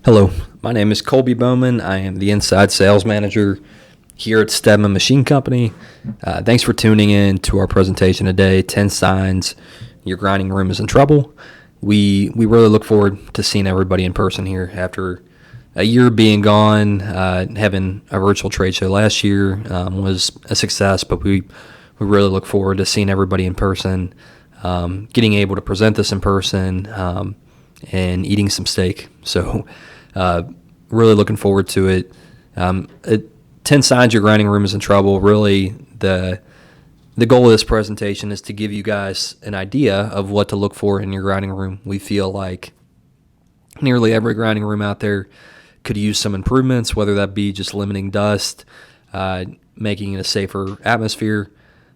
Hello, my name is Colby Bowman. I am the inside sales manager here at Stedman Machine Company. Thanks for tuning in to our presentation today, 10 Signs Your Grinding Room is in Trouble. We really look forward to seeing everybody in person here after a year being gone. Having a virtual trade show last year was a success, but we really look forward to seeing everybody in person, getting able to present this in person, and eating some steak. So really looking forward to it. 10 Signs Your Grinding Room is in Trouble. Really, the goal of this presentation is to give you guys an idea of what to look for in your grinding room. We feel like nearly every grinding room out there could use some improvements, whether that be just limiting dust, making it a safer atmosphere.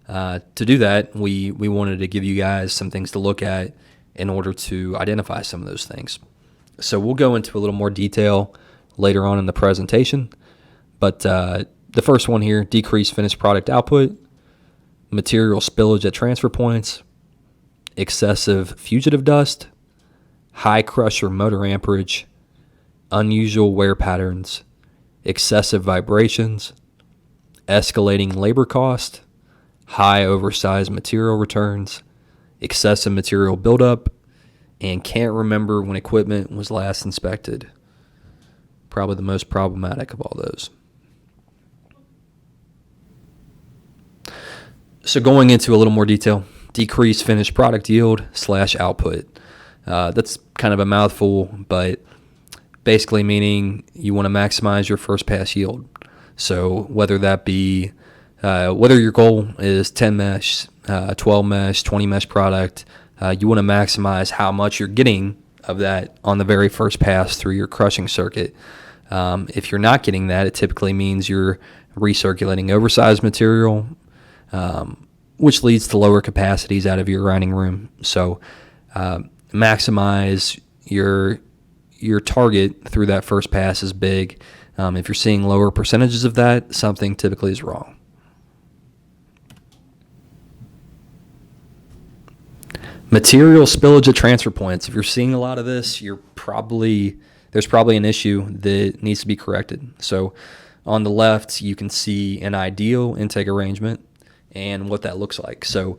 To do that, we wanted to give you guys some things to look at in order to identify some of those things. So we'll go into a little more detail later on in the presentation. But the first one here, decreased finished product output, material spillage at transfer points, excessive fugitive dust, high crusher motor amperage, unusual wear patterns, excessive vibrations, escalating labor cost, high oversized material returns, excessive material buildup, and can't remember when equipment was last inspected. Probably the most problematic of all those. So going into a little more detail, decreased finished product yield / output. That's kind of a mouthful, but basically meaning you want to maximize your first pass yield. So whether that be, whether your goal is 10 mesh, 12 mesh, 20 mesh product, you want to maximize how much you're getting of that on the very first pass through your crushing circuit. If you're not getting that, it typically means you're recirculating oversized material, which leads to lower capacities out of your grinding room. So maximize your target through that first pass is big. If you're seeing lower percentages of that, something typically is wrong. Material spillage at transfer points. If you're seeing a lot of this, there's probably an issue that needs to be corrected. So on the left, you can see an ideal intake arrangement and what that looks like. So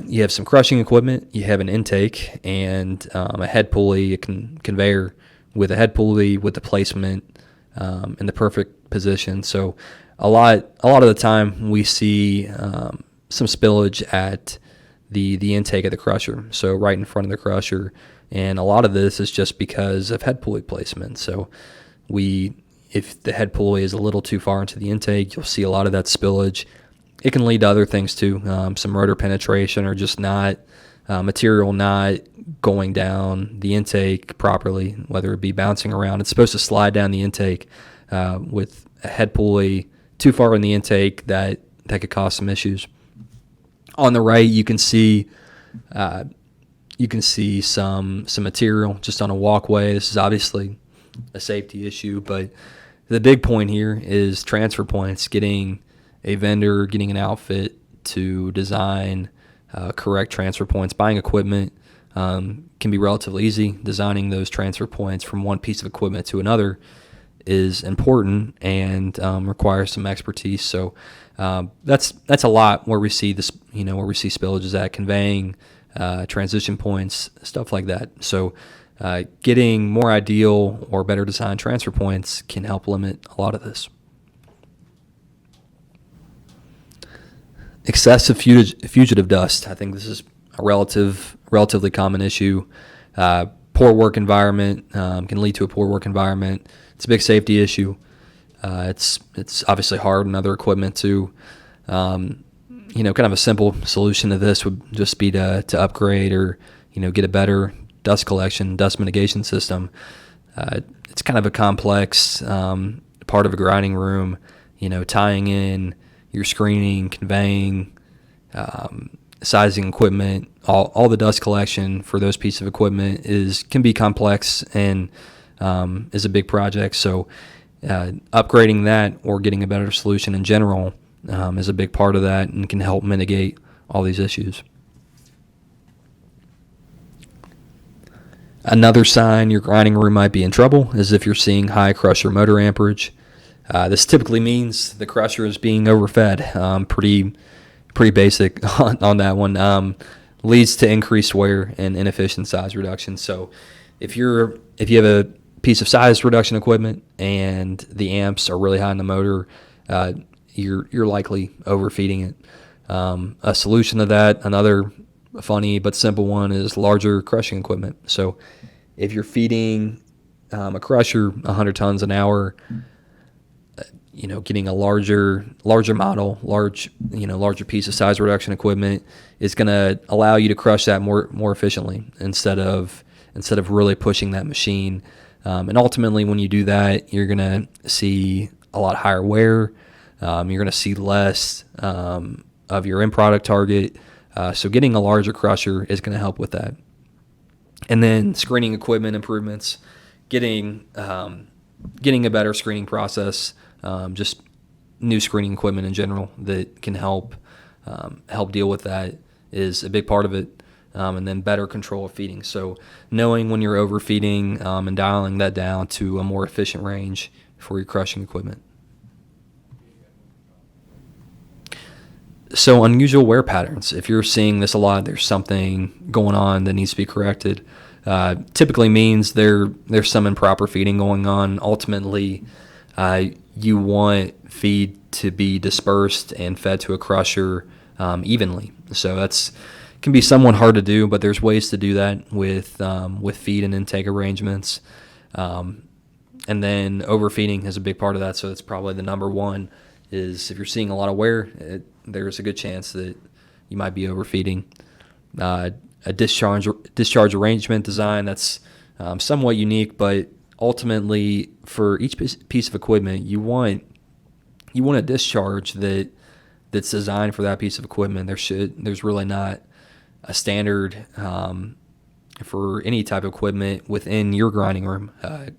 you have some crushing equipment, you have an intake, and a head pulley, a conveyor with a head pulley with the placement in the perfect position. So a lot of the time we see some spillage at the intake of the crusher, so right in front of the crusher, and a lot of this is just because of head pulley placement. So if the head pulley is a little too far into the intake, you'll see a lot of that spillage. It can lead to other things too, some rotor penetration or just not material not going down the intake properly, whether it be bouncing around. It's supposed to slide down the intake. With a head pulley too far in the intake, that could cause some issues. On the right, you can see some material just on a walkway. This is obviously a safety issue, but the big point here is transfer points. Getting a vendor, getting an outfit to design correct transfer points. Buying equipment can be relatively easy. Designing those transfer points from one piece of equipment to another is important and requires some expertise. So that's a lot where we see this, where we see spillages at conveying, transition points, stuff like that. So getting more ideal or better designed transfer points can help limit a lot of this. Excessive fugitive dust. I think this is a relatively common issue. Poor work environment can lead to a poor work environment. It's a big safety issue. It's obviously hard on other equipment too. Kind of a simple solution to this would just be to upgrade or get a better dust collection, dust mitigation system. It's kind of a complex part of a grinding room. Tying in your screening, conveying, sizing equipment, all the dust collection for those pieces of equipment can be complex and is a big project. So upgrading that or getting a better solution in general is a big part of that and can help mitigate all these issues. Another sign your grinding room might be in trouble is if you're seeing high crusher motor amperage. This typically means the crusher is being overfed. Pretty basic on that one. Leads to increased wear and inefficient size reduction. So if you have a piece of size reduction equipment and the amps are really high in the motor, you're likely overfeeding it. A solution to that, another funny but simple one, is larger crushing equipment. So if you're feeding a crusher 100 tons an hour, getting a larger model, larger piece of size reduction equipment is going to allow you to crush that more efficiently instead of really pushing that machine. And ultimately, when you do that, you're going to see a lot higher wear. You're going to see less of your end product target. So getting a larger crusher is going to help with that. And then screening equipment improvements, getting a better screening process, just new screening equipment in general that can help deal with that is a big part of it. And then better control of feeding. So knowing when you're overfeeding and dialing that down to a more efficient range for your crushing equipment. So unusual wear patterns. If you're seeing this a lot, there's something going on that needs to be corrected. Typically means there's some improper feeding going on. Ultimately, you want feed to be dispersed and fed to a crusher evenly. So that's can be somewhat hard to do, but there's ways to do that with feed and intake arrangements. And then overfeeding is a big part of that. So it's probably the number one is if you're seeing a lot of wear, there's a good chance that you might be overfeeding. A discharge arrangement design that's somewhat unique, but ultimately for each piece of equipment, you want a discharge that's designed for that piece of equipment. There's really not a standard for any type of equipment within your grinding room.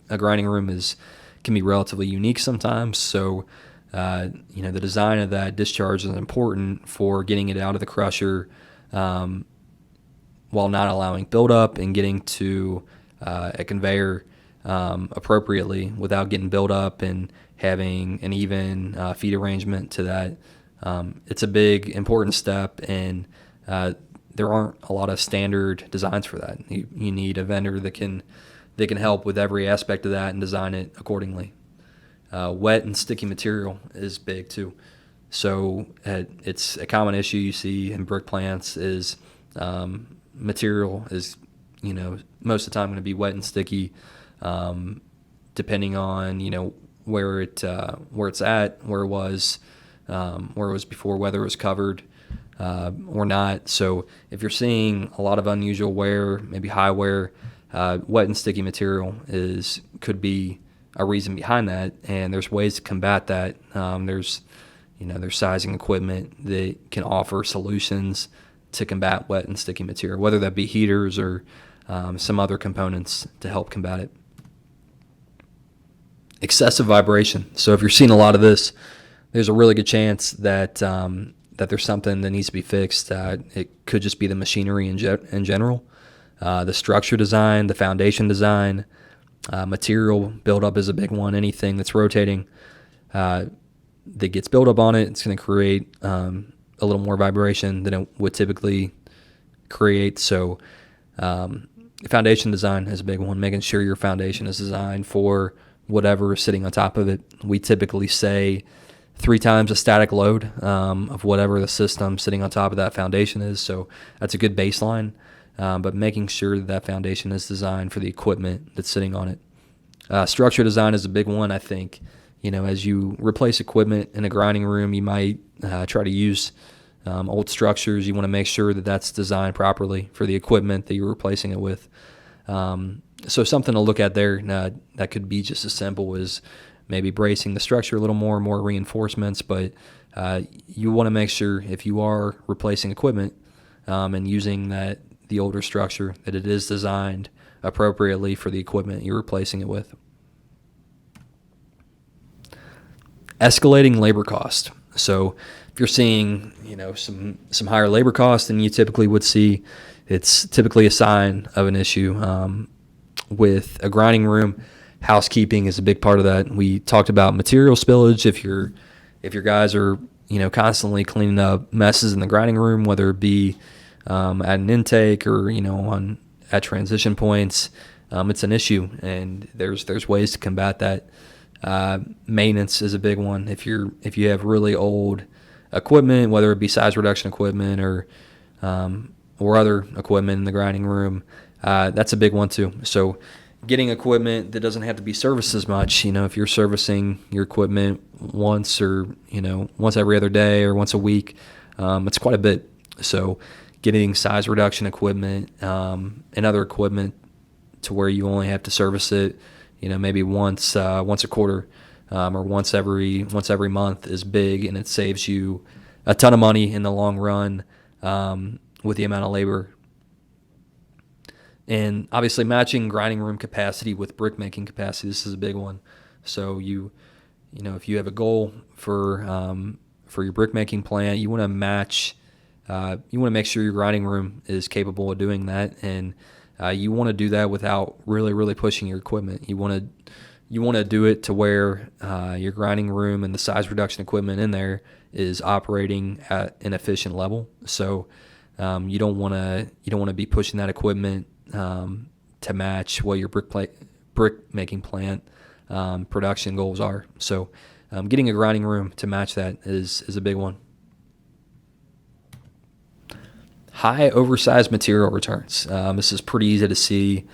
A grinding room can be relatively unique sometimes, so the design of that discharge is important for getting it out of the crusher while not allowing buildup and getting to a conveyor appropriately without getting built up and having an even feed arrangement to that. It's a big, important step, and there aren't a lot of standard designs for that. You need a vendor that can help with every aspect of that and design it accordingly. Wet and sticky material is big too. So it's a common issue you see in brick plants is material is most of the time going to be wet and sticky, depending on where it's at, where it was before, whether it was covered or not. So if you're seeing a lot of unusual wear, maybe high wear, wet and sticky material could be a reason behind that, and there's ways to combat that. There's sizing equipment that can offer solutions to combat wet and sticky material, whether that be heaters or some other components to help combat it. Excessive vibration. So if you're seeing a lot of this, there's a really good chance that there's something that needs to be fixed. It could just be the machinery in general, the structure design, the foundation design, material buildup is a big one. Anything that's rotating that gets built up on it, it's going to create a little more vibration than it would typically create. So foundation design is a big one, making sure your foundation is designed for whatever is sitting on top of it. We typically say 3 times the static load of whatever the system sitting on top of that foundation is. So that's a good baseline, but making sure that foundation is designed for the equipment that's sitting on it. Structure design is a big one, I think. As you replace equipment in a grinding room, you might try to use old structures. You want to make sure that that's designed properly for the equipment that you're replacing it with. So something to look at there. That could be just as simple as maybe bracing the structure a little more reinforcements, but you want to make sure if you are replacing equipment and using the older structure, that it is designed appropriately for the equipment you're replacing it with. Escalating labor cost. So if you're seeing some higher labor costs than you typically would see, it's typically a sign of an issue. with a grinding room, housekeeping is a big part of that. We talked about material spillage. If your guys are constantly cleaning up messes in the grinding room, whether it be at an intake or at transition points, it's an issue, and there's ways to combat that. Maintenance is a big one. If you have really old equipment, whether it be size reduction equipment or other equipment in the grinding room, that's a big one too. So getting equipment that doesn't have to be serviced as much, if you're servicing your equipment once every other day or once a week, it's quite a bit. So getting size reduction equipment and other equipment to where you only have to service it, maybe once a quarter or once every month is big, and it saves you a ton of money in the long run with the amount of labor. And obviously matching grinding room capacity with brick making capacity, this is a big one. So if you have a goal for your brick making plant, you want to match. You want to make sure your grinding room is capable of doing that, and you want to do that without really, really pushing your equipment. You want to do it to where your grinding room and the size reduction equipment in there is operating at an efficient level. So you don't want to be pushing that equipment to match what your brick making plant production goals are. So getting a grinding room to match that is a big one. High oversized material returns. This is pretty easy to see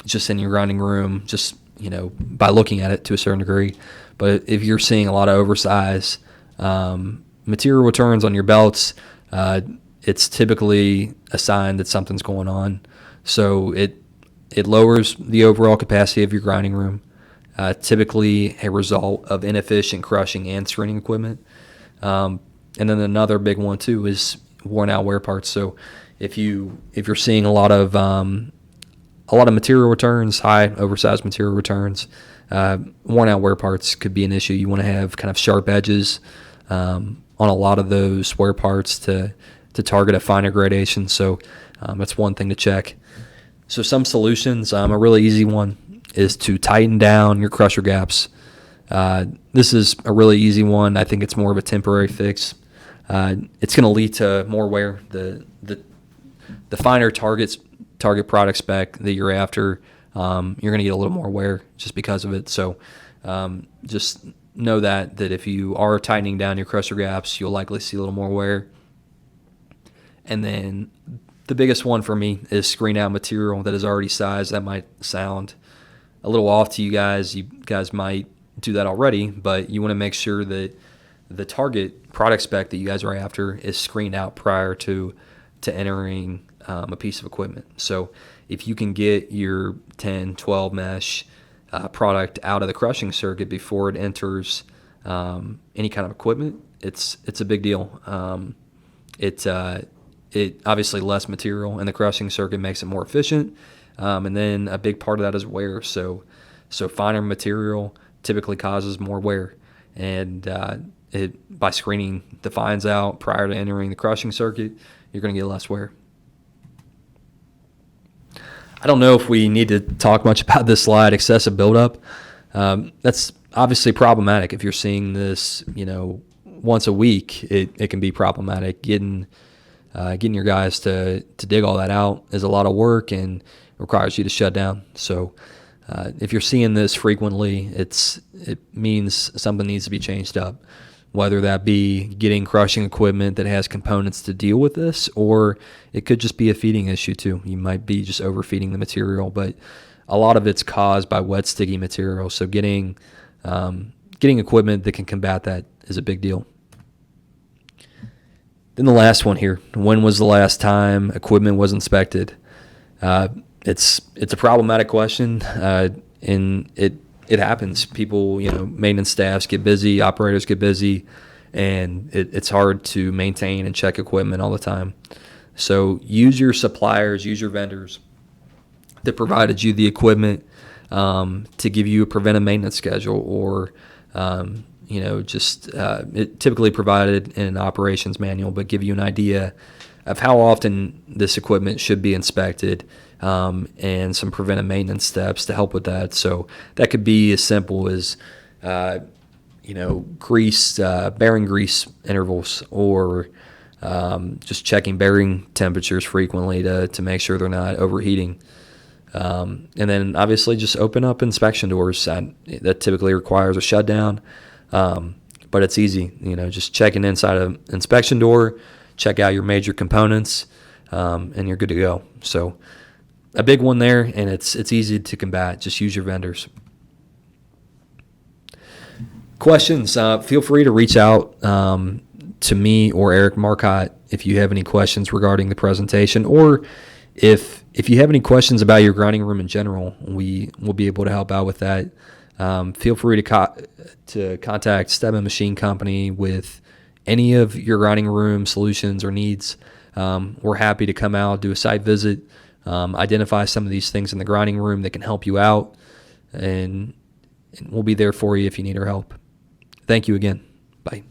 just in your grinding room, just by looking at it to a certain degree. But if you're seeing a lot of oversized material returns on your belts, it's typically a sign that something's going on. So it lowers the overall capacity of your grinding room, typically a result of inefficient crushing and screening equipment. And then another big one too is worn out wear parts. So if you're seeing a lot of material returns, high oversized material returns, worn out wear parts could be an issue. You want to have kind of sharp edges on a lot of those wear parts to target a finer gradation. So that's one thing to check. So some solutions, a really easy one is to tighten down your crusher gaps. This is a really easy one. I think it's more of a temporary fix. It's going to lead to more wear. The finer target product spec that you're after, you're going to get a little more wear just because of it. So just know that if you are tightening down your crusher gaps, you'll likely see a little more wear. And then the biggest one for me is screen out material that is already sized. That might sound a little off to you guys. You guys might do that already, but you want to make sure that the target product spec that you guys are after is screened out prior to entering a piece of equipment. So if you can get your 10, 12 mesh product out of the crushing circuit before it enters any kind of equipment, it's a big deal. It obviously less material in the crushing circuit makes it more efficient, and then a big part of that is wear. So finer material typically causes more wear, and by screening the fines out prior to entering the crushing circuit, you're going to get less wear. I don't know if we need to talk much about this slide, excessive buildup. That's obviously problematic. If you're seeing this, once a week, it can be problematic. Getting your guys to dig all that out is a lot of work and requires you to shut down. So if you're seeing this frequently, it means something needs to be changed up, whether that be getting crushing equipment that has components to deal with this, or it could just be a feeding issue too. You might be just overfeeding the material, but a lot of it's caused by wet, sticky material. So getting equipment that can combat that is a big deal. Then the last one here, when was the last time equipment was inspected? It's a problematic question, and it happens. People, maintenance staffs get busy, operators get busy, and it's hard to maintain and check equipment all the time. So use your suppliers, use your vendors that provided you the equipment to give you a preventive maintenance schedule, or it typically provided in an operations manual, but give you an idea of how often this equipment should be inspected, and some preventive maintenance steps to help with that. So that could be as simple as grease, bearing grease intervals, or just checking bearing temperatures frequently to make sure they're not overheating. And then obviously just open up inspection doors. That typically requires a shutdown, but it's easy. Just checking inside an inspection door, check out your major components, and you're good to go. So a big one there, and it's easy to combat. Just use your vendors. Questions, feel free to reach out to me or Eric Marcotte if you have any questions regarding the presentation, or if you have any questions about your grinding room in general, we will be able to help out with that. Feel free to contact Stedman Machine Company with any of your grinding room solutions or needs. We're happy to come out, do a site visit, identify some of these things in the grinding room that can help you out, and we'll be there for you if you need our help. Thank you again. Bye.